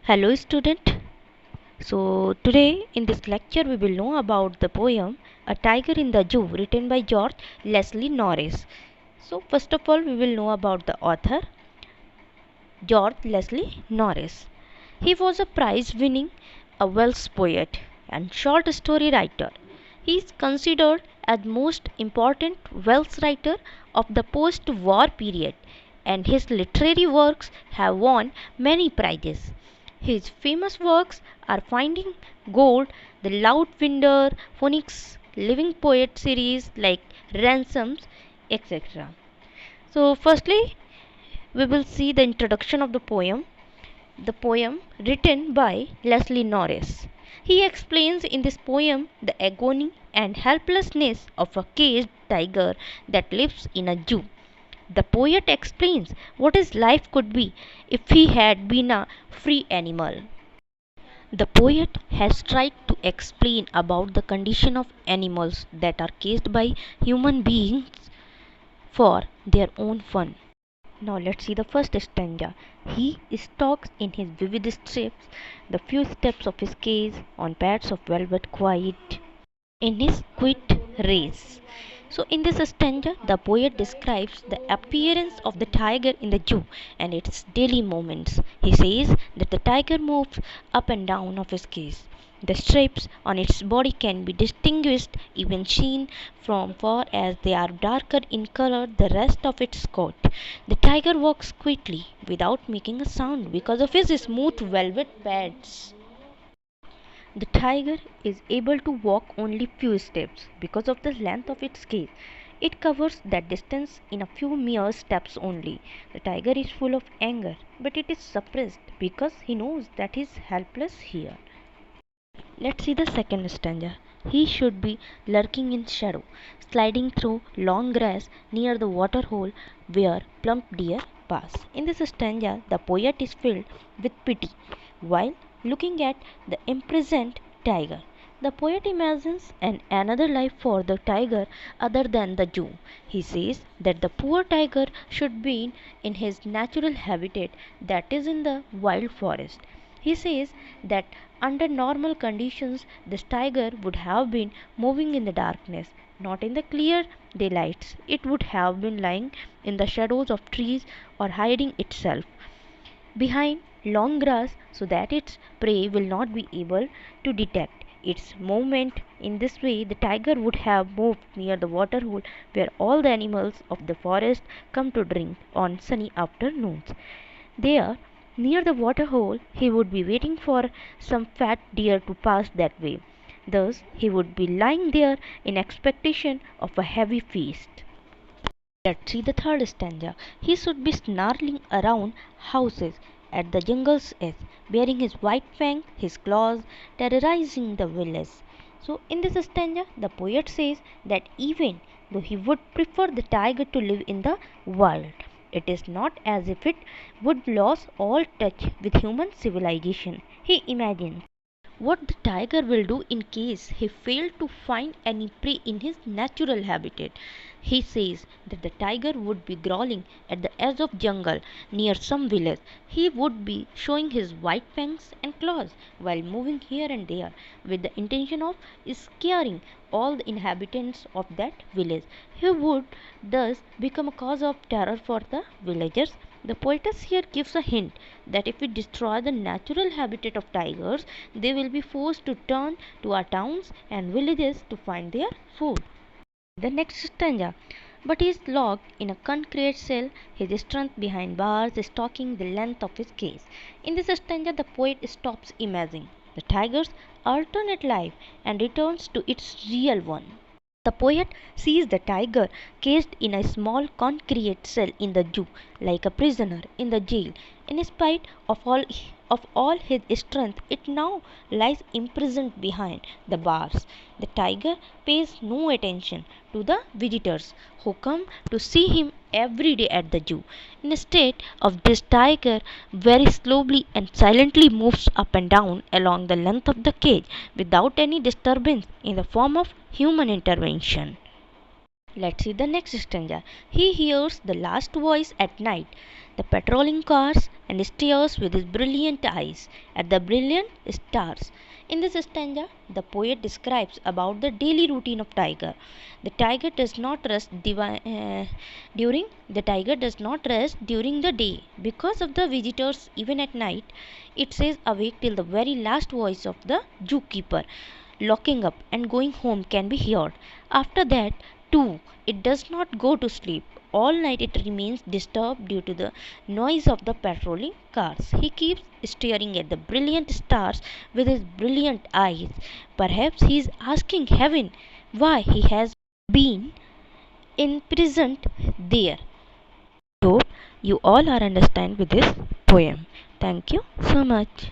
Hello student. So today in this lecture we will know about the poem A Tiger in the Zoo written by George Leslie Norris. So first of all we will know about the author George Leslie Norris. He was a prize winning a Welsh poet and short story writer. He is considered as most important Welsh writer of the post-war period and his literary works have won many prizes. His famous works are Finding Gold, The Loudwinder, Phoenix, Living Poet series like Ransoms, etc. So, firstly, we will see the introduction of the poem written by Leslie Norris. He explains in this poem the agony and helplessness of a caged tiger that lives in a zoo. The poet explains what his life could be if he had been a free animal. The poet has tried to explain about the condition of animals that are caged by human beings for their own fun. Now let's see the first stanza. He stalks in his vivid strips the few steps of his cage on pads of velvet quiet in his quick race. So, in this stanza, the poet describes the appearance of the tiger in the zoo and its daily movements. He says that the tiger moves up and down of his cage. The stripes on its body can be distinguished, even seen from far, as they are darker in color the rest of its coat. The tiger walks quickly without making a sound because of his smooth velvet pads. The tiger is able to walk only few steps because of the length of its cage. It covers that distance in a few mere steps only. The tiger is full of anger, but it is suppressed because he knows that he is helpless here. Let's see the second stanza. He should be lurking in shadow, sliding through long grass near the water hole where plump deer pass. In this stanza, the poet is filled with pity while looking at the imprisoned tiger. The poet imagines another life for the tiger other than the zoo. He says that the poor tiger should be in his natural habitat, that is, in the wild forest. He says that under normal conditions this tiger would have been moving in the darkness, not in the clear daylights. It would have been lying in the shadows of trees or hiding itself behind long grass so that its prey will not be able to detect its movement. In this way, the tiger would have moved near the water hole where all the animals of the forest come to drink on sunny afternoons. There, near the water hole, he would be waiting for some fat deer to pass that way. Thus, he would be lying there in expectation of a heavy feast. Let's see the third stanza. He should be snarling around houses at the jungle's edge, bearing his white fangs, his claws, terrorizing the village. So, in this stanza, the poet says that even though he would prefer the tiger to live in the wild, it is not as if it would lose all touch with human civilization. He imagines what the tiger will do in case he failed to find any prey in his natural habitat. He says that the tiger would be growling at the edge of jungle near some village. He would be showing his white fangs and claws while moving here and there with the intention of scaring all the inhabitants of that village. He would thus become a cause of terror for the villagers. The poetess here gives a hint that if we destroy the natural habitat of tigers, they will be forced to turn to our towns and villages to find their food. The next stanza. But he is locked in a concrete cell, his strength behind bars stalking the length of his cage. In this stanza, the poet stops imagining the tiger's alternate life and returns to its real one. The poet sees the tiger caged in a small concrete cell in the zoo, like a prisoner in the jail. In spite of all his strength, it now lies imprisoned behind the bars. The tiger pays no attention to the visitors who come to see him every day at the zoo. Instead of this, tiger very slowly and silently moves up and down along the length of the cage without any disturbance in the form of human intervention. Let's see the next stanza. He hears the last voice at night. The patrolling cars and stares with his brilliant eyes at the brilliant stars. In this stanza, the poet describes about the daily routine of tiger. The tiger does not rest during the day because of the visitors. Even at night, it stays awake till the very last voice of the zookeeper locking up and going home can be heard. After that, too, it does not go to sleep. All night it remains disturbed due to the noise of the patrolling cars. He keeps staring at the brilliant stars with his brilliant eyes. Perhaps he is asking heaven why he has been imprisoned there. Hope you all are understand with this poem. Thank you so much.